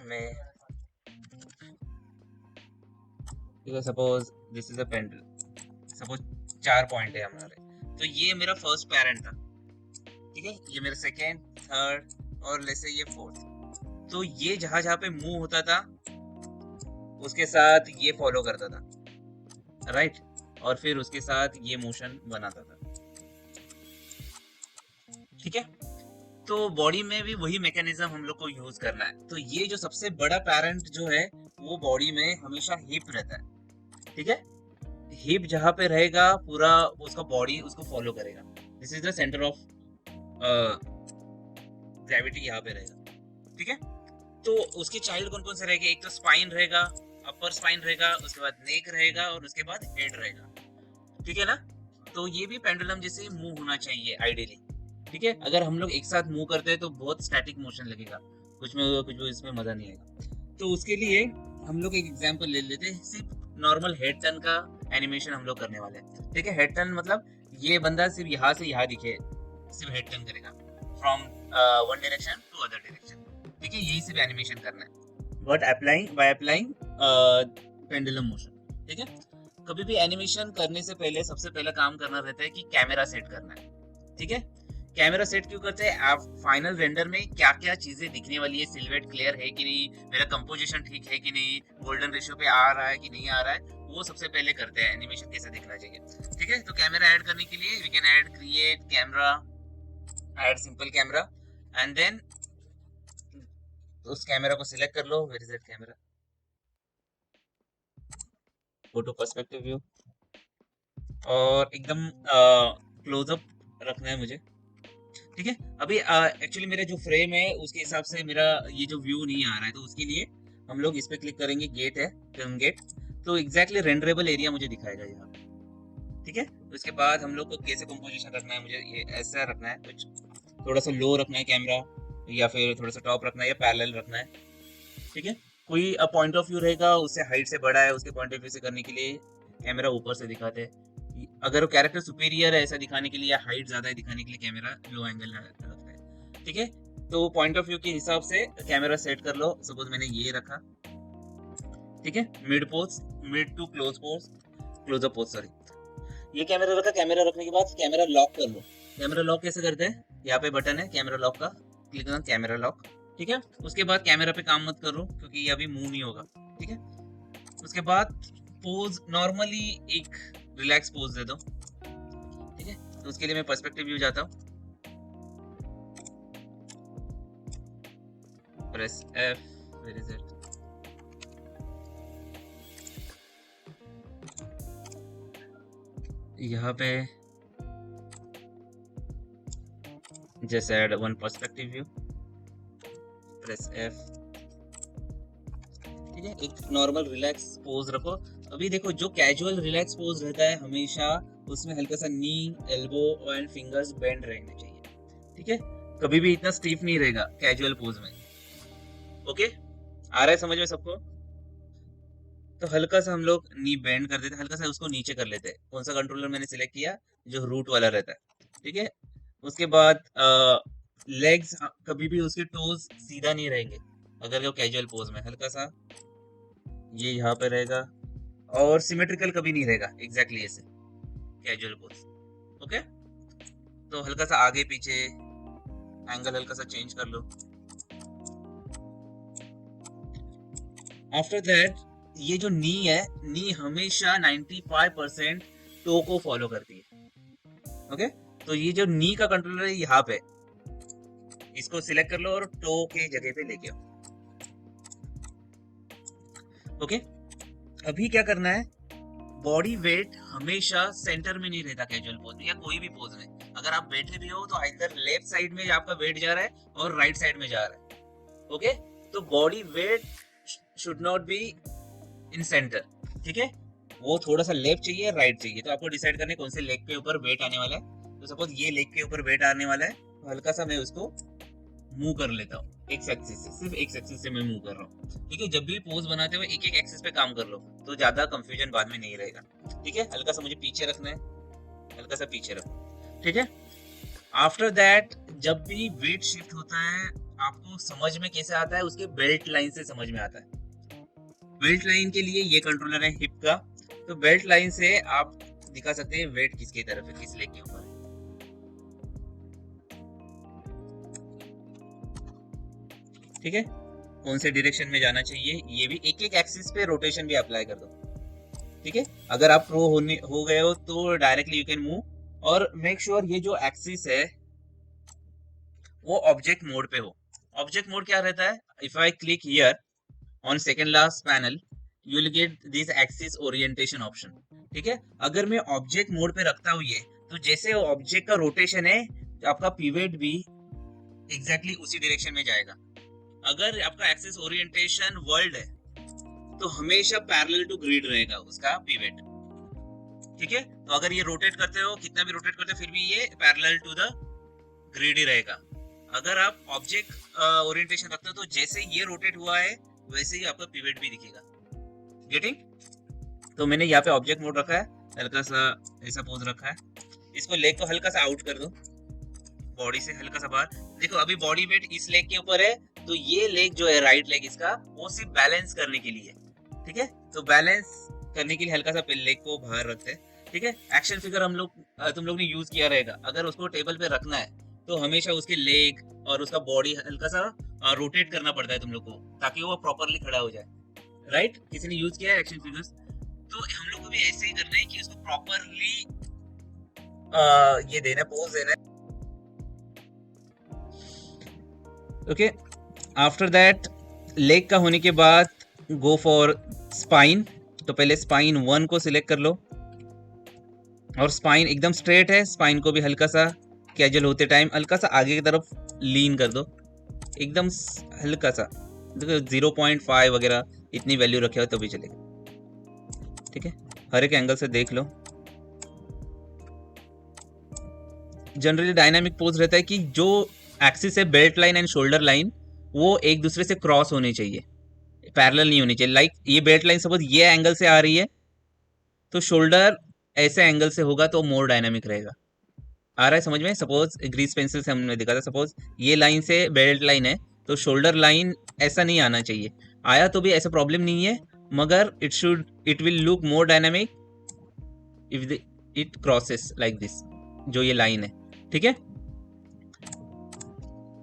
हमें suppose this is a pedal, suppose 4 point है हमारे, तो ये मेरा फर्स्ट पैरेंट था, ठीक है, ये मेरा सेकेंड, थर्ड और जैसे ये फोर्थ। तो ये जहां जहां पे मूव होता था उसके साथ ये फॉलो करता था, राइट, और फिर उसके साथ ये मोशन बनाता था, ठीक है। तो बॉडी में भी वही मैकेनिज्म हम लोग को यूज करना है। तो ये जो सबसे बड़ा पैरेंट जो है वो बॉडी में हमेशा हिप रहता है, ठीक है। हिप जहाँ पे रहेगा पूरा उसका बॉडी उसको फॉलो करेगा। This is the centre of gravity, यहाँ पे रहेगा, ठीक है। तो उसके चाइल्ड कौन कौन से रहेंगे? एक तो स्पाइन रहेगा, अपर स्पाइन रहेगा, उसके बाद नेक रहेगा और उसके बाद हेड रहेगा, ठीक है ना। तो ये भी पेंडुलम जैसे मूव होना चाहिए आइडियली, ठीक है। अगर हम लोग एक साथ मूव करते हैं तो बहुत स्टैटिक मोशन लगेगा, कुछ में कुछ में इसमें मजा नहीं आएगा। तो उसके लिए हम लोग एक एग्जांपल ले लेते हैं, सिर्फ नॉर्मल हेड टर्न का एनिमेशन हम लोग करने वाले हैं, ठीक है। हेड टर्न मतलब ये बंदा सिर्फ यहाँ से यहाँ दिखे, सिर्फ हेड टर्न करेगा from one direction to other direction, ठीक है। यही सिर्फ एनिमेशन करना है, बट अप्लाइंग पेंडुलम मोशन, ठीक है। कभी भी एनिमेशन करने से पहले सबसे पहला काम करना रहता है कि कैमरा सेट करना है, ठीक है। कैमरा सेट क्यों करते हैं? आप फाइनल रेंडर में क्या क्या चीजें दिखने वाली है, सिलुएट क्लियर है कि नहीं, मेरा कंपोजिशन ठीक है कि नहीं, गोल्डन रेशियो पे आ रहा है कि नहीं आ रहा है, वो सबसे पहले करते हैं, एनिमेशन कैसा दिखना चाहिए, ठीक है। तो कैमरा ऐड करने के लिए we can add create camera, add simple camera, and then उस कैमरा को सिलेक्ट कर लो, where is that camera, go to perspective view, और एकदम क्लोजअप रखना है मुझे, ठीक है। अभी एक्चुअली मेरा जो फ्रेम है उसके हिसाब से मेरा ये जो व्यू नहीं आ रहा है, तो उसके लिए हम लोग इस पे क्लिक करेंगे, गेट है, फिल्म गेट, तो एग्जैक्टली रेंडरेबल एरिया मुझे दिखाएगा यहाँ, ठीक है। उसके बाद हम लोग को कैसे कंपोजिशन रखना है, मुझे ये ऐसा रखना है, कुछ थोड़ा सा लो रखना है कैमरा, या फिर थोड़ा सा टॉप रखना है, या पैरेलल रखना है, ठीक है। कोई पॉइंट ऑफ व्यू रहेगा उससे हाइट से बड़ा है, उसके पॉइंट ऑफ व्यू से करने के लिए कैमरा ऊपर से दिखाते हैं। अगर वो कैरेक्टर सुपीरियर है ऐसा दिखाने के लिए, या हाइट ज्यादा है दिखाने के लिए कैमरा लो एंगल रखता है, ठीक है। तो पॉइंट ऑफ व्यू के हिसाब से कैमरा सेट कर लो, सपोज मैंने ये रखा, ठीक है। Mid pose, mid to close pose, close up pose, sorry, ये कैमरा रखा। कैमरा रखने के बाद कैमरा लॉक कर लो। कैमरा लॉक कैसे करते हैं? यहाँ पे बटन है कैमरा लॉक का, क्लिक करना, कैमरा लॉक, ठीक है। उसके बाद कैमरा पे काम मत करो क्योंकि ये अभी मूव नहीं होगा, ठीक है। उसके बाद पोज नॉर्मली एक रिलैक्स पोज दे दो, ठीक है। तो उसके लिए मैं पर्सपेक्टिव व्यू जाता हूँ, press F, where is it, यहाँ पे जैसे add one perspective view, press F, ठीक है। एक नॉर्मल रिलैक्स पोज रखो। अभी देखो जो कैजुअल रिलैक्स पोज रहता है हमेशा उसमें हल्का सा नी, एल्बो एंड फिंगर्स बेंड रहने चाहिए, ठीक है। कभी भी इतना स्टीफ नहीं रहेगा कैजुअल पोज में, ओके। आ रहा है समझ में सबको? तो हल्का सा हम लोग नी बेंड कर देते हैं, हल्का सा उसको नीचे कर लेते हैं। कौन सा कंट्रोलर मैंने सिलेक्ट किया? जो रूट वाला रहता है, ठीक है। उसके बाद लेग्स कभी भी उसके टोज सीधा नहीं रहेंगे अगर वो कैजुअल पोज में, हल्का सा ये यहाँ पे रहेगा, और सिमेट्रिकल कभी नहीं रहेगा एग्जैक्टली ऐसे कैजुअल पोज, ओके। तो हल्का सा आगे पीछे एंगल हल्का सा चेंज कर लो। आफ्टर दैट ये जो नी है, नी हमेशा 95% टो को फॉलो करती है, ओके। तो ये जो नी का कंट्रोलर है यहाँ पे, इसको सिलेक्ट कर लो और टो के जगह पे लेके आओ, ओके। अभी क्या करना है, बॉडी वेट हमेशा सेंटर में नहीं रहता कैजुअल पोज में या कोई भी पोज में। अगर आप बैठे भी हो तो इधर लेफ्ट साइड में आपका वेट जा रहा है और राइट साइड में जा रहा है, ओके। तो body weight should not be in centre, ठीक है। वो थोड़ा सा लेफ्ट चाहिए, राइट चाहिए। तो आपको डिसाइड करना है कौन से लेग के ऊपर वेट आने वाला है। तो सपोज ये लेग के ऊपर वेट आने वाला है, तो हल्का सा मैं उसको मूव कर लेता हूँ एक एक्सिस से, सिर्फ एक एक्सिस से मैं मूव कर रहा हूँ, ठीक है। जब भी पोज बनाते हुए एक एक एक्सिस पे काम कर लो तो ज्यादा कंफ्यूजन बाद में नहीं रहेगा, ठीक है। हल्का सा मुझे पीछे रखना है, हल्का सा पीछे रखो, ठीक है। आफ्टर दैट जब भी वेट शिफ्ट होता है आपको समझ में कैसे आता है, उसके बेल्ट लाइन से समझ में आता है। बेल्ट लाइन के लिए ये कंट्रोलर है हिप का, तो बेल्ट लाइन से आप दिखा सकते हैं वेट किसकी तरफ है, किस लेग के ऊपर है। ठीक है, कौन से डायरेक्शन में जाना चाहिए, ये भी एक एक एक्सिस पे रोटेशन भी अप्लाई कर दो। ठीक है, अगर आप प्रो हो गए हो तो डायरेक्टली यू कैन मूव, और मेक श्योर ये जो एक्सिस है वो ऑब्जेक्ट मोड पे हो। ऑब्जेक्ट मोड क्या रहता है, if I click here on second last panel you will get this axis orientation option. ठीक है, अगर मैं ऑब्जेक्ट मोड पे रखता हूँ ये, तो जैसे ऑब्जेक्ट का रोटेशन है आपका पिवट भी एग्जैक्टली उसी डायरेक्शन में जाएगा। अगर आपका एक्सिस ओरिएंटेशन वर्ल्ड है तो हमेशा पैरेलल टू ग्रिड रहेगा उसका पिवट। ठीक है, तो अगर ये रोटेट करते हो, कितना भी रोटेट करते हो, फिर भी ये पैरेलल टू द ग्रिड ही रहेगा। अगर आप ऑब्जेक्ट ओरिएंटेशन रखते हो तो जैसे ये रोटेट हुआ है वैसे ही आपका पिवट भी दिखेगा। गेटिंग? तो मैंने यहाँ पे ऑब्जेक्ट मोड रखा है, हल्का सा ऐसा पोज रखा है। इसको लेग को हल्का सा आउट कर दो, बॉडी से हल्का सा बाहर। देखो अभी बॉडी वेट इस लेग के ऊपर है, तो ये लेग जो है राइट लेग इसका, वो सिर्फ बैलेंस करने के लिए। ठीक है, तो बैलेंस करने के लिए हल्का सा लेग को बाहर रखते हैं। ठीक है, एक्शन फिगर तुम लोग ने यूज किया रहेगा। अगर उसको टेबल पे रखना है तो हमेशा उसके लेग और उसका बॉडी हल्का सा रोटेट करना पड़ता है तुम लोग को, ताकि वो प्रॉपरली खड़ा हो जाए। राइट, किसी ने यूज किया है एक्शन फिगर्स, तो हम लोग को भी ऐसे ही करना है कि उसको प्रॉपरली ये देना, पोज देना है। ओके, आफ्टर दैट लेग का होने के बाद गो फॉर स्पाइन। तो पहले स्पाइन 1 को सिलेक्ट कर लो, और स्पाइन एकदम स्ट्रेट है, स्पाइन को भी हल्का सा कैजुअल होते टाइम हल्का सा आगे की तरफ लीन कर दो, एकदम हल्का सा। देखो 0.5 वगैरह इतनी वैल्यू रखे हो तो भी चलेगा। ठीक है, हर एक एंगल से देख लो। जनरली डायनामिक पोज रहता है कि जो एक्सिस है belt line and shoulder line, वो एक दूसरे से क्रॉस होनी चाहिए, पैरेलल नहीं होनी चाहिए। लाइक ये बेल्ट लाइन सपोज ये एंगल से आ रही है, तो शोल्डर ऐसे एंगल से होगा तो मोर डायनामिक रहेगा। आ रहा है समझ में? सपोज ग्रीस पेंसिल से हमने देखा था, सपोज ये लाइन से बेल्ट लाइन है, तो शोल्डर लाइन ऐसा नहीं आना चाहिए। आया तो भी ऐसा प्रॉब्लम नहीं है, मगर it will look more dynamic if it crosses like this, जो ये लाइन है। ठीक है,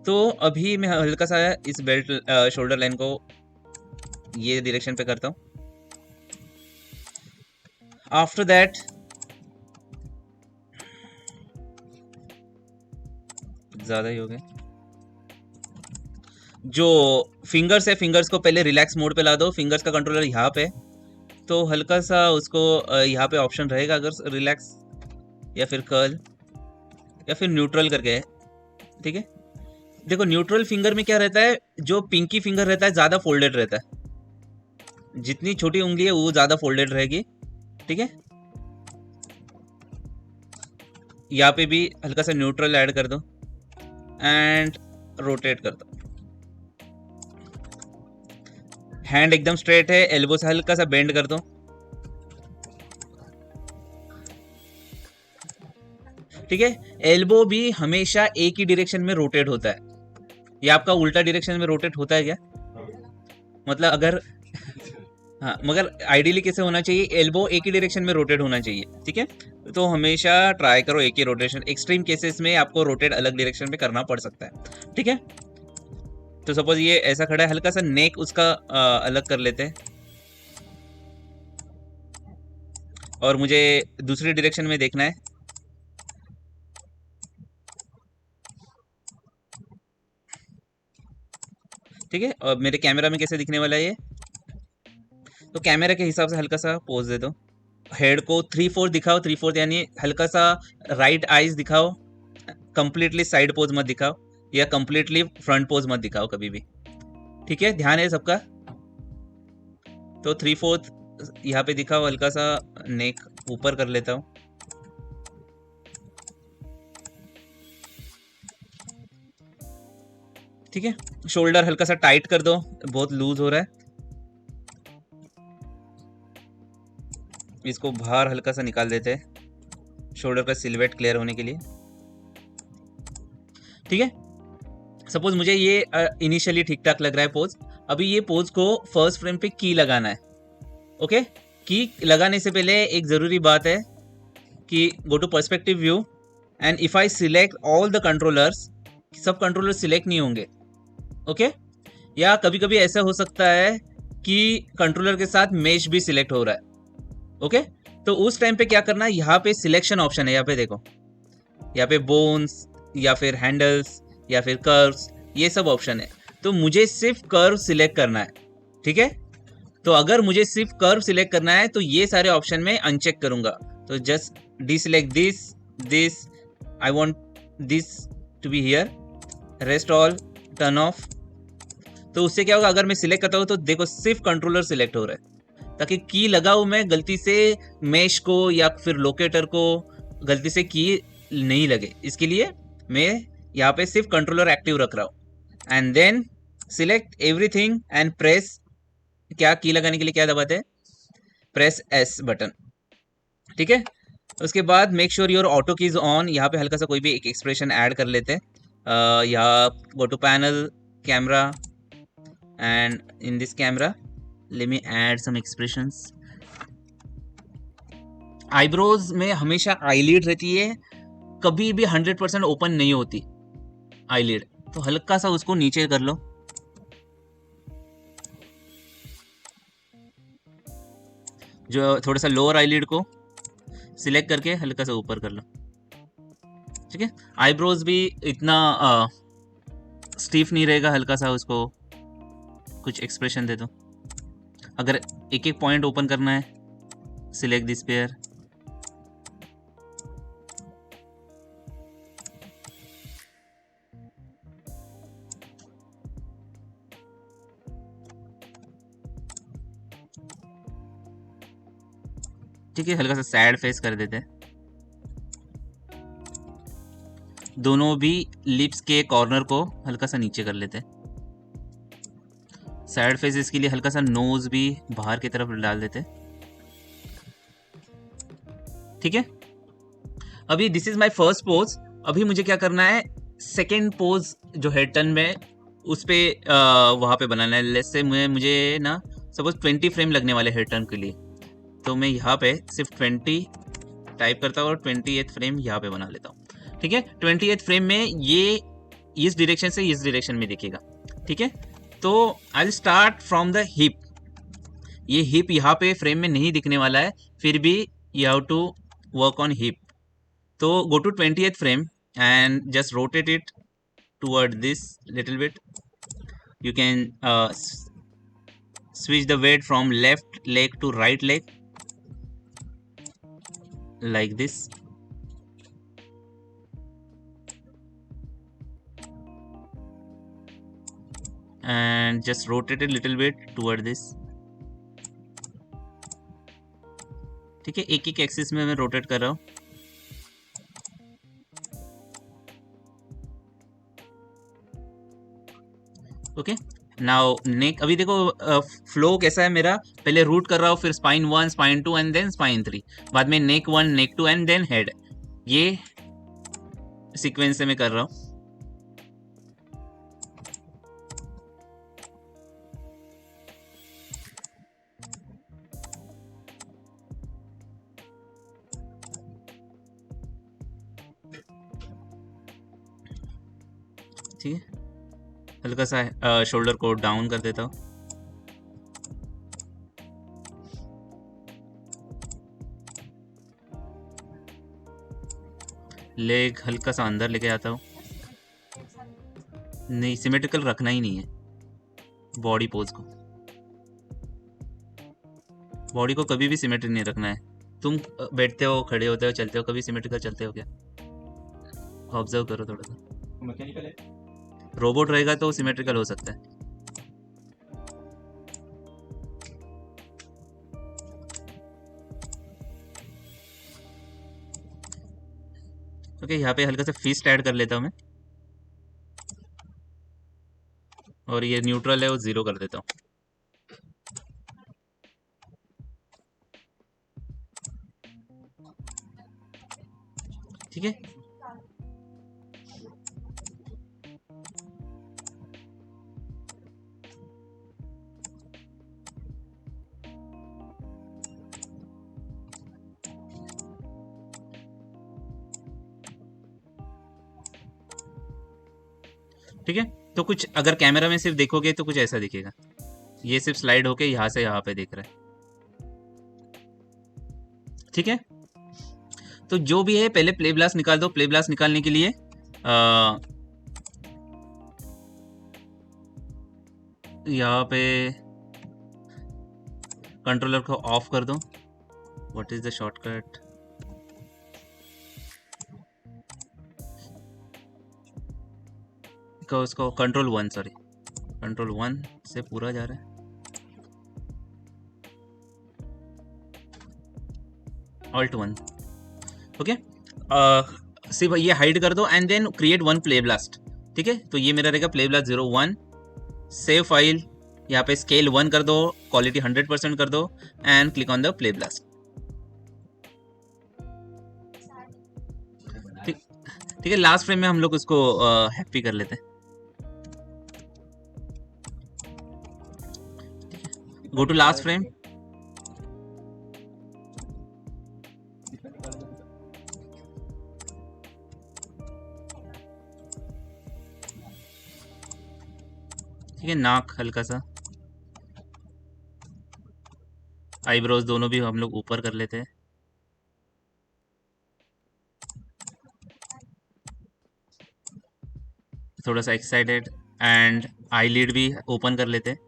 तो अभी मैं हल्का सा इस बेल्ट शोल्डर लाइन को ये डायरेक्शन पे करता हूँ। आफ्टर दैट ज्यादा ही हो गया, जो फिंगर्स है फिंगर्स को पहले रिलैक्स मोड पे ला दो। फिंगर्स का कंट्रोलर यहाँ पे, तो हल्का सा उसको यहाँ पे ऑप्शन रहेगा अगर रिलैक्स या फिर कर्ल या फिर न्यूट्रल करके है। ठीक है, देखो न्यूट्रल फिंगर में क्या रहता है, जो पिंकी फिंगर रहता है ज्यादा फोल्डेड रहता है, जितनी छोटी उंगली है वो ज्यादा फोल्डेड रहेगी। ठीक है, यहाँ पे भी हल्का सा न्यूट्रल ऐड कर दो एंड रोटेट कर दो। हैंड एकदम स्ट्रेट है, एल्बो से हल्का सा बेंड कर दो। ठीक है, एल्बो भी हमेशा एक ही डायरेक्शन में रोटेट होता है, या आपका उल्टा डायरेक्शन में रोटेट होता है क्या? मतलब अगर हाँ, मगर आइडियली कैसे होना चाहिए, एल्बो एक ही डायरेक्शन में रोटेट होना चाहिए। ठीक है, तो हमेशा ट्राई करो एक ही रोटेशन। एक्सट्रीम केसेस में आपको रोटेट अलग डायरेक्शन में करना पड़ सकता है। ठीक है, तो सपोज ये ऐसा खड़ा है, हल्का सा नेक उसका अलग कर लेते हैं, और मुझे दूसरी डायरेक्शन में देखना है। ठीक है, और मेरे कैमरा में कैसे दिखने वाला है ये, तो कैमरा के हिसाब से हल्का सा पोज दे दो। हेड को 3/4 दिखाओ, 3/4 यानी हल्का सा राइट आईज दिखाओ, कंप्लीटली साइड पोज मत दिखाओ, या कंप्लीटली फ्रंट पोज मत दिखाओ कभी भी। ठीक है, ध्यान है सबका? तो 3/4 यहाँ पे दिखाओ, हल्का सा नेक ऊपर कर लेता हूँ। ठीक है, शोल्डर हल्का सा टाइट कर दो, बहुत लूज हो रहा है, इसको बाहर हल्का सा निकाल देते हैं शोल्डर का सिलवेट क्लियर होने के लिए। ठीक है, सपोज मुझे ये इनिशियली ठीक ठाक लग रहा है पोज। अभी ये पोज को फर्स्ट फ्रेम पे की लगाना है। ओके, की लगाने से पहले एक ज़रूरी बात है कि go to perspective view and if I select all the controllers, सब कंट्रोलर सिलेक्ट नहीं होंगे। ओके, या कभी कभी ऐसा हो सकता है कि कंट्रोलर के साथ मेश भी सिलेक्ट हो रहा है। ओके, तो उस टाइम पे क्या करना है, यहाँ पे सिलेक्शन ऑप्शन है, यहाँ पे देखो, यहाँ पे बोन्स या फिर हैंडल्स या फिर कर्व्स, ये सब ऑप्शन है। तो मुझे सिर्फ कर्व सिलेक्ट करना है। ठीक है, तो अगर मुझे सिर्फ कर्व सिलेक्ट करना है तो ये सारे ऑप्शन में अनचेक करूंगा। तो just deselect this I want this to be here, rest all turn off. तो उससे क्या होगा, अगर मैं सिलेक्ट करता हूँ तो देखो सिर्फ कंट्रोलर सिलेक्ट हो रहा है, ताकि की लगाऊं मैं गलती से मेश को या फिर लोकेटर को गलती से की नहीं लगे, इसके लिए मैं यहाँ पे सिर्फ कंट्रोलर एक्टिव रख रहा हूँ। And then select everything and press, क्या की लगाने के लिए क्या दबाते हैं, प्रेस एस बटन। ठीक है, उसके बाद make sure your auto keys on. यहाँ पे हल्का सा कोई भी एक एक्सप्रेशन ऐड कर लेते हैं। यहाँ go to panel, camera, and in this camera let me add some expressions. Eyebrows में हमेशा आईलिड रहती है, कभी भी 100% ओपन नहीं होती आईलिड, तो हल्का सा उसको नीचे कर लो। जो थोड़ा सा लोअर आईलिड को सिलेक्ट करके हल्का सा ऊपर कर लो। ठीक है, आईब्रोज भी इतना स्टीफ नहीं रहेगा, हल्का सा उसको कुछ एक्सप्रेशन दे दो। अगर एक एक पॉइंट ओपन करना है, सिलेक्ट दिस पेयर। ठीक है, हल्का सा सैड फेस कर देते हैं। दोनों भी लिप्स के कॉर्नर को हल्का सा नीचे कर लेते हैं। सैड फेस इसके लिए हल्का सा नोज भी बाहर की तरफ डाल देते हैं। ठीक है, अभी this is my first pose. अभी मुझे क्या करना है, सेकेंड पोज जो हेड टर्न में उस पे वहां पे बनाना है। लेट्स से मुझे ना सपोज 20 फ्रेम लगने वाले हेड टर्न के लिए, तो मैं यहाँ पे सिर्फ 20 टाइप करता हूँ और 28th फ्रेम यहाँ पे बना लेता हूँ। ठीक है, 28th फ्रेम में ये इस डायरेक्शन से इस डायरेक्शन में दिखेगा। ठीक है, तो I will start from the hip. ये हिप यहाँ पे फ्रेम में नहीं दिखने वाला है, फिर भी you have to work on hip. तो go to 20th frame and just rotate it toward this little bit. You can switch the weight from left leg to right leg like this. And just rotate it a little bit toward this. ठीक है, एक एक axis में मैं rotate कर रहा हूँ। Okay, now नेक। अभी देखो फ्लो कैसा है मेरा, पहले रूट कर रहा हूँ, फिर spine 1, spine 2 and then spine 3, बाद में neck 1, neck 2 and then head. ये सीक्वेंस से मैं कर रहा हूँ। ठीक है, हल्का सा शोल्डर को डाउन कर देता हूँ। लेग हल्का सा अंदर लेके आता हूँ। नहीं, सिमेट्रिकल रखना ही नहीं है बॉडी पोज को। बॉडी को कभी भी सिमेट्रिक नहीं रखना है। तुम बैठते हो, खड़े होते हो, चलते हो, कभी सिमेट्रिकल चलते हो क्या? ऑब्जर्व करो थोड़ा सा। मैकेनिकल है। रोबोट रहेगा तो सिमेट्रिकल हो सकता है। ओके, यहाँ पे हल्का सा फिस्ट ऐड कर लेता हूँ मैं, और ये न्यूट्रल है वो 0 कर देता हूँ। ठीक है, ठीक है। तो कुछ अगर कैमरा में सिर्फ देखोगे तो कुछ ऐसा दिखेगा, ये सिर्फ स्लाइड होके यहाँ से यहाँ पे दिख रहा है। ठीक है, तो जो भी है पहले प्ले ब्लास्ट निकाल दो। प्ले ब्लास्ट निकालने के लिए यहाँ पे कंट्रोलर को ऑफ कर दो। What is the shortcut? उसको कंट्रोल 1, सॉरी कंट्रोल 1 से पूरा जा रहा है। Alt 1, okay. सिर्फ ये हाइड कर दो and then create one play blast. ठीक है, तो ये मेरा रहेगा प्ले ब्लास्ट 01। सेव फाइल, यहाँ पे स्केल 1 कर दो, क्वालिटी 100% कर दो and click on the play blast. ठीक है, लास्ट फ्रेम में हम लोग उसको हैप्पी कर लेते हैं। Go to last frame. ठीक है, नाक हल्का सा, आईब्रोज दोनों भी हम लोग ऊपर कर लेते हैं। थोड़ा सा एक्साइटेड एंड आईलिड भी ओपन कर लेते हैं।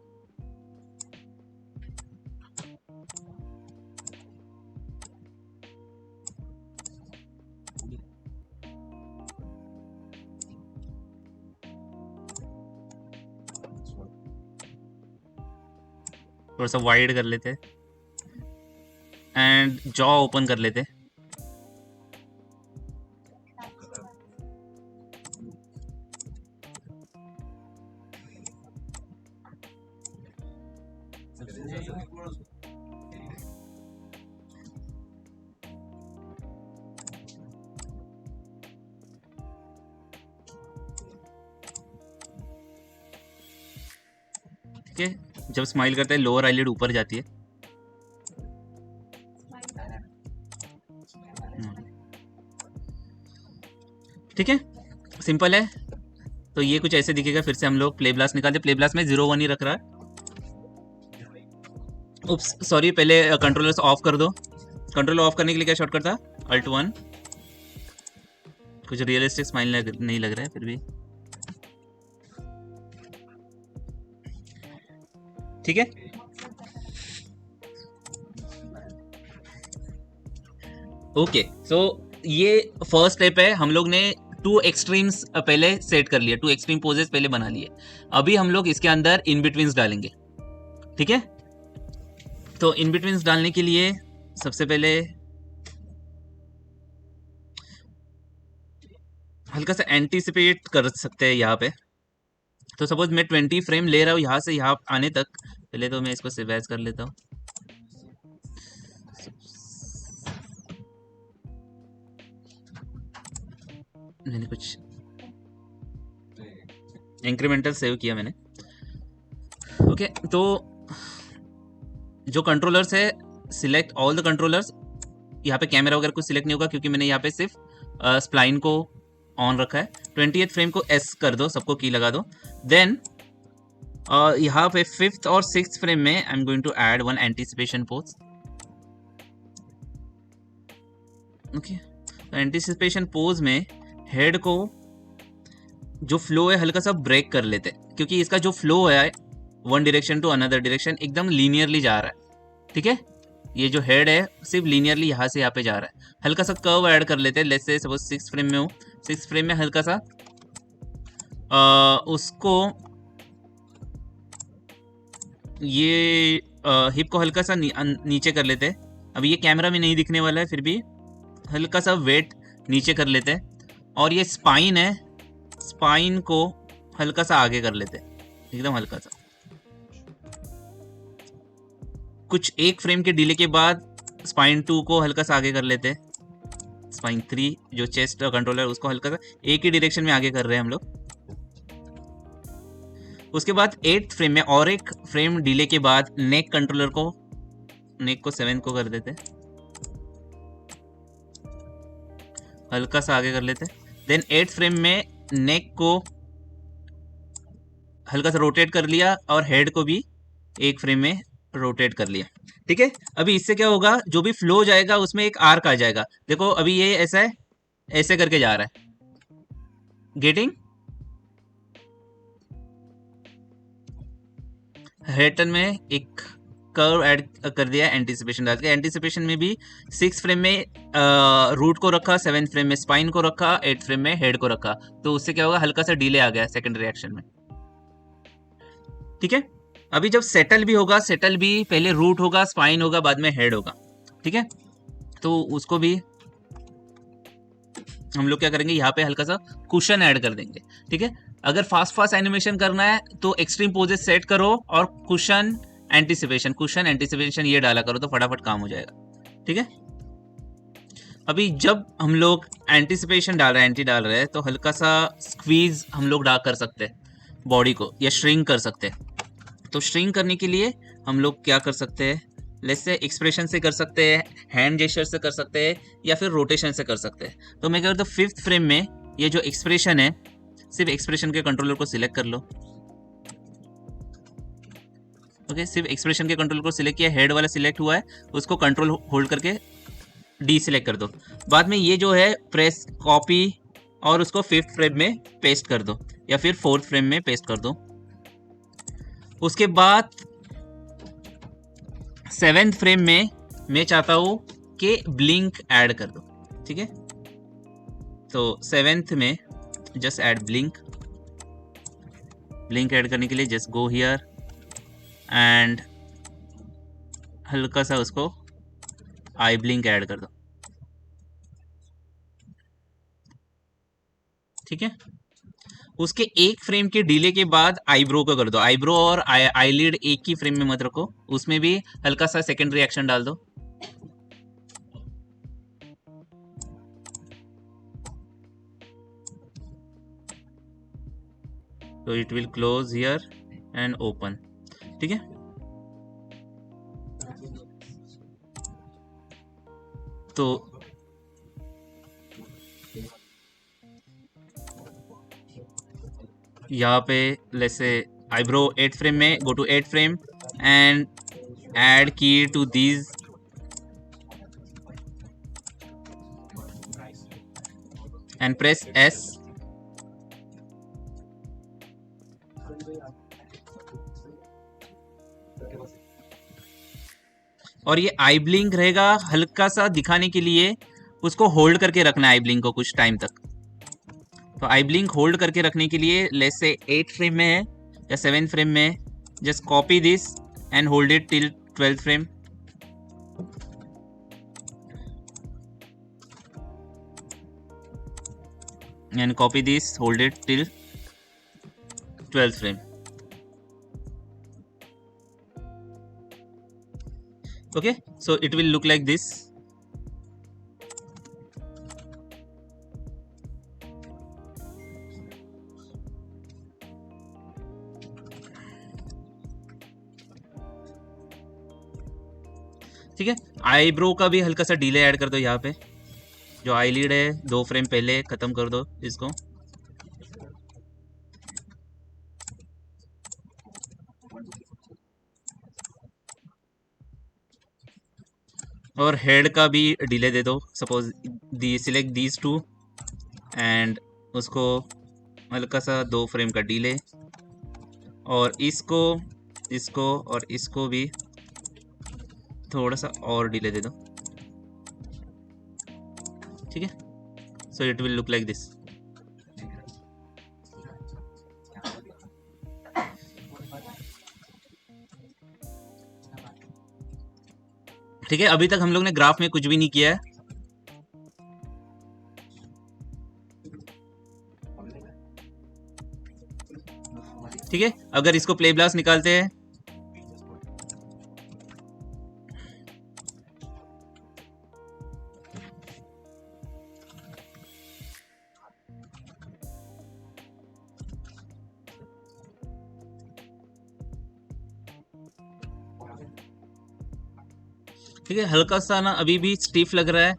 थोड़ा सा वाइड कर लेते एंड जॉ ओपन कर लेते। ठीक है, जब स्माइल करते हैं लोअर आईलिड ऊपर जाती है। ठीक है, सिंपल है। तो ये कुछ ऐसे दिखेगा। फिर से हम लोग प्ले ब्लास्ट निकालते। प्ले ब्लास्ट में 01 ही रख रहा है। उप्स सॉरी, पहले कंट्रोलर से ऑफ कर दो। कंट्रोलर ऑफ करने के लिए क्या शॉर्टकट था? अल्ट 1। कुछ रियलिस्टिक स्माइल नहीं लग रहा है फिर भी। ठीक है, ओके। सो ये फर्स्ट स्टेप है। हम लोग ने 2 एक्सट्रीम्स पहले सेट कर लिए, 2 एक्सट्रीम पोजेस पहले बना लिए। अभी हम लोग इसके अंदर इन बिटवीन्स डालेंगे। ठीक है, तो इन बिटवीन्स डालने के लिए सबसे पहले हल्का सा एंटीसिपेट कर सकते हैं यहाँ पे। तो सपोज मैं 20 फ्रेम ले रहा हूँ यहाँ से यहाँ आने तक। पहले तो मैं इसको सेव एज कर लेता हूँ। मैंने कुछ इंक्रीमेंटल सेव किया मैंने। ओके, तो जो कंट्रोलर्स है, सिलेक्ट ऑल द कंट्रोलर्स। यहाँ पे कैमरा वगैरह कुछ सिलेक्ट नहीं होगा क्योंकि मैंने यहाँ पे सिर्फ स्प्लाइन को ऑन रखा है। 20th फ्रेम को एस कर दो, सबको की लगा दो। देन यहाँ पे 5th और 6th फ्रेम में I am going to add one anticipation pose. Okay, anticipation pose में हेड को जो फ्लो है हल्का सा ब्रेक कर लेते हैं, क्योंकि इसका जो फ्लो है one direction to another direction एकदम लीनियरली जा रहा है। ठीक है, ये जो हेड है सिर्फ लीनियरली यहाँ से यहाँ पे जा रहा है। हल्का सा कर्व ऐड कर लेते हैं। लेट्स से सपोज 6 फ्रेम में हो, 6 फ्रेम में हल्का सा उसको ये हिप को हल्का सा नीचे कर लेते हैं। अब ये कैमरा में नहीं दिखने वाला है, फिर भी हल्का सा वेट नीचे कर लेते हैं। और ये स्पाइन है, स्पाइन को हल्का सा आगे कर लेते हैं, एकदम हल्का सा। कुछ 1 फ्रेम के डिले के बाद स्पाइन 2 को हल्का सा आगे कर लेते हैं। स्पाइन 3 जो चेस्ट कंट्रोलर उसको हल्का सा एक ही डायरेक्शन में आगे कर रहे हैं हम लोग। उसके बाद 8th फ्रेम में और 1 फ्रेम डिले के बाद नेक कंट्रोलर को, नेक को 7 को कर देते, हल्का सा आगे कर लेते। देन 8th फ्रेम में नेक को हल्का सा रोटेट कर लिया और हेड को भी एक फ्रेम में रोटेट कर लिया। ठीक है, अभी इससे क्या होगा, जो भी फ्लो जाएगा उसमें एक आर्क आ जाएगा। देखो अभी ये ऐसा है, ऐसे करके जा रहा है, गेटिंग। हेटन में एक कर्व ऐड कर दिया एंटीसिपेशन डाल के। एंटीसिपेशन में भी 6 फ्रेम में रूट को रखा, 7 फ्रेम में स्पाइन को रखा, 8 फ्रेम में हेड को रखा। तो उससे क्या होगा, हल्का सा डिले आ गया सेकंड रिएक्शन में। ठीक है, अभी जब सेटल भी होगा, सेटल भी पहले रूट होगा, स्पाइन होगा, बाद में हेड होगा। ठीक है, तो उसको भी हम लोग क्या करेंगे, यहाँ पे हल्का सा कुशन ऐड कर देंगे। ठीक है, अगर फास्ट फास्ट एनिमेशन करना है तो एक्सट्रीम पोजेस सेट करो और कुशन एंटीसिपेशन ये डाला करो, तो फटाफट काम हो जाएगा। ठीक है, अभी जब हम लोग एंटीसिपेशन डाल रहे हैं, एंटी डाल रहे हैं, तो हल्का सा स्क्वीज हम लोग कर सकते हैं बॉडी को, या श्रिंक कर सकते हैं। तो श्रिंक करने के लिए हम लोग क्या कर सकते हैं, लेट्स से एक्सप्रेशन से कर सकते हैं, हैंड जेस्चर से कर सकते हैं, या फिर रोटेशन से कर सकते हैं। तो मैं क्या करता हूँ, 5th फ्रेम में ये जो एक्सप्रेशन है, सिर्फ एक्सप्रेशन के कंट्रोलर को सिलेक्ट कर लो। ओके, सिर्फ एक्सप्रेशन के कंट्रोलर को सिलेक्ट किया, हेड वाला सिलेक्ट हुआ है, उसको कंट्रोल होल्ड करके डी सिलेक्ट कर दो। बाद में ये जो है प्रेस कॉपी और उसको 5th फ्रेम में पेस्ट कर दो, या फिर 4th फ्रेम में पेस्ट कर दो। उसके बाद 7th फ्रेम में मैं चाहता हूं कि ब्लिंक ऐड कर दो। ठीक है, तो 7th में जस्ट ऐड ब्लिंक ऐड करने के लिए जस्ट गो हियर एंड हल्का सा उसको आई ब्लिंक ऐड कर दो। ठीक है, उसके एक फ्रेम के डिले के बाद आईब्रो को कर दो। आईब्रो और आईलिड एक ही फ्रेम में मत रखो, उसमें भी हल्का सा सेकंड रिएक्शन डाल दो। तो it will close here and open. ठीक है, तो यहाँ पे लेट्स से आईब्रो 8 फ्रेम में, go to 8 frame and add key to these and press S. और ये आई ब्लिंक रहेगा, हल्का सा दिखाने के लिए उसको होल्ड करके रखना है आई ब्लिंक को कुछ टाइम तक। तो आई ब्लिंक होल्ड करके रखने के लिए लेट्स से 8 फ्रेम में है या 7 फ्रेम में, just copy this and hold it till 12th frame. and copy this, hold it till 12th frame. Okay, so it will look like this. ठीक है, आईब्रो का भी हल्का सा डिले ऐड कर दो। यहाँ पे जो आईलिड है 2 फ्रेम पहले खत्म कर दो इसको। और हेड का भी डिले दे दो। Suppose select these two and उसको हल्का सा 2 फ्रेम का डिले, और इसको और इसको भी थोड़ा सा और डिले दे दो। ठीक है, so it will look like this. ठीक है, अभी तक हम लोग ने ग्राफ में कुछ भी नहीं किया है। ठीक है, अगर इसको प्ले ब्लास्ट निकालते हैं, ठीक है, हल्का सा ना अभी भी स्टिफ लग रहा है।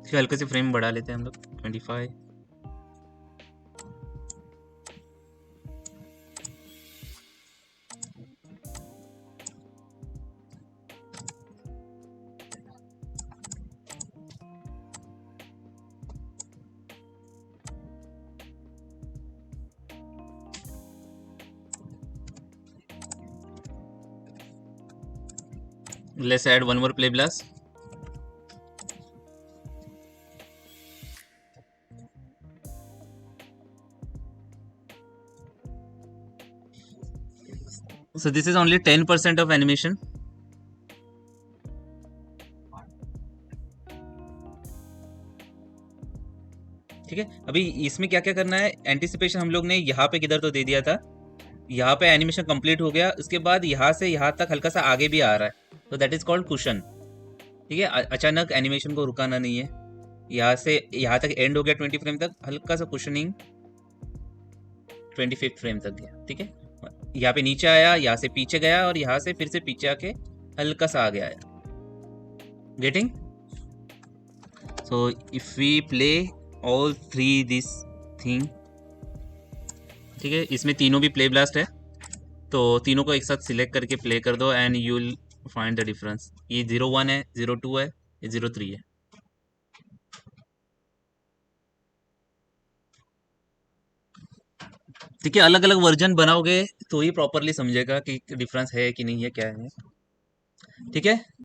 फिर हल्के से फ्रेम बढ़ा लेते हैं हम लोग 25। Let's add one more play blast. So this is only 10% of animation. ठीक है, अभी इसमें क्या क्या करना है, एंटिसिपेशन हम लोग ने यहाँ पे किधर तो दे दिया था, यहाँ पे एनिमेशन कंप्लीट हो गया, उसके बाद यहाँ से यहाँ तक हल्का सा आगे भी आ रहा है, तो दैट इज कॉल्ड कुशन। ठीक है, अचानक एनिमेशन को रुकाना नहीं है, यहाँ से यहाँ तक एंड हो गया 20 फ्रेम तक, हल्का सा कुशनिंग 25 फ्रेम तक गया। ठीक है, यहाँ पे नीचे आया, यहाँ से पीछे गया, और यहाँ से फिर से पीछे आके हल्का सा आगे आया। Getting? So if we play all three this thing, ठीक है, इसमें तीनों भी प्ले ब्लास्ट है, तो तीनों को एक साथ सिलेक्ट करके प्ले कर दो and you will find the difference. ये 01 है, 02 है, ये 03 है। ठीक है, अलग अलग वर्जन बनाओगे तो ही प्रॉपरली समझेगा कि डिफरेंस है कि नहीं है, क्या है। ठीक है।